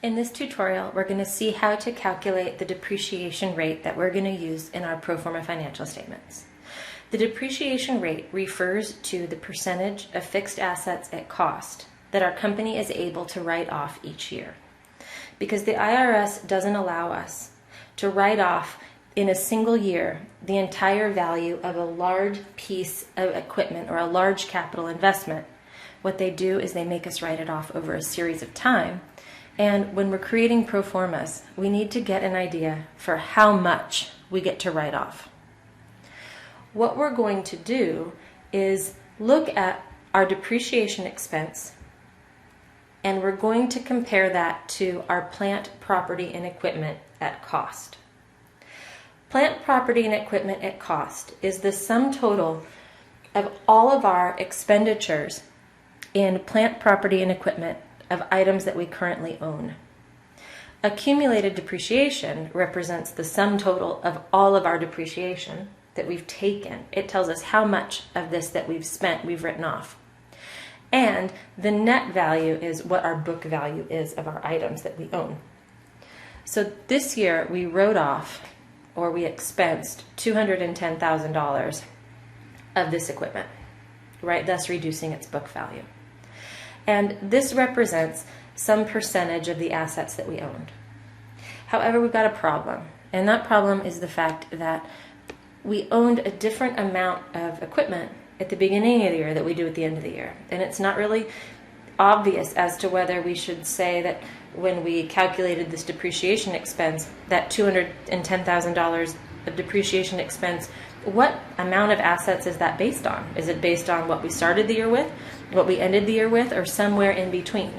In this tutorial, we're going to see how to calculate the depreciation rate that we're going to use in our pro forma financial statements. The depreciation rate refers to the percentage of fixed assets at cost that our company is able to write off each year. Because the IRS doesn't allow us to write off in a single year the entire value of a large piece of equipment or a large capital investment, what they do is they make us write it off over a series of time. And when we're creating pro formas, we need to get an idea for how much we get to write off. What we're going to do is look at our depreciation expense, and we're going to compare that to our plant, property, and equipment at cost. Plant, property, and equipment at cost is the sum total of all of our expenditures in plant, property, and equipment of items that we currently own. Accumulated depreciation represents the sum total of all of our depreciation that we've taken. It tells us how much of this that we've spent, we've written off. And the net value is what our book value is of our items that we own. So this year we wrote off, or we expensed, $210,000 of this equipment, right? Thus reducing its book value. And this represents some percentage of the assets that we owned. However, we've got a problem, and that problem is the fact that we owned a different amount of equipment at the beginning of the year that we do at the end of the year. And it's not really obvious as to whether we should say that when we calculated this depreciation expense, that $210,000 of depreciation expense, what amount of assets is that based on? Is it based on what we started the year with, what we ended the year with, or somewhere in between?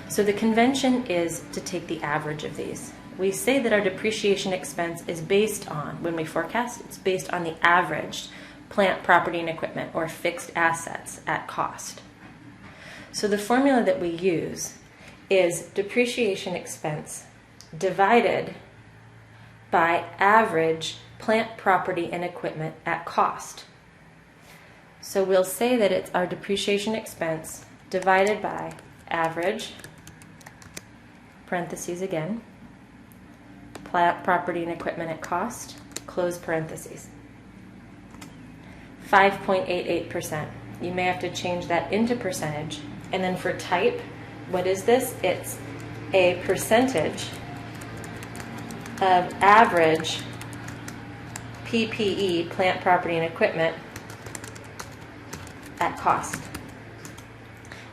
So the convention is to take the average of these. We say that our depreciation expense is based on, when we forecast, it's based on the averaged plant, property, and equipment, or fixed assets at cost. So the formula that we use is depreciation expense divided by average plant, property, and equipment at cost. So we'll say that it's our depreciation expense divided by average, parentheses again, plant, property, and equipment at cost, close parentheses. 5.88%. You may have to change that into percentage. And then for type, what is this? It's a percentage of average PPE, plant, property, and equipment, at cost.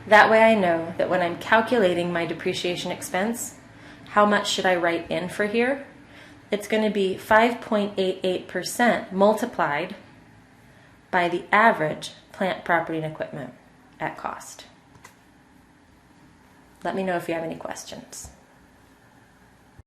That way I know that when I'm calculating my depreciation expense, how much should I write in for here? It's going to be 5.88% multiplied by the average plant, property, and equipment at cost. Let me know if you have any questions.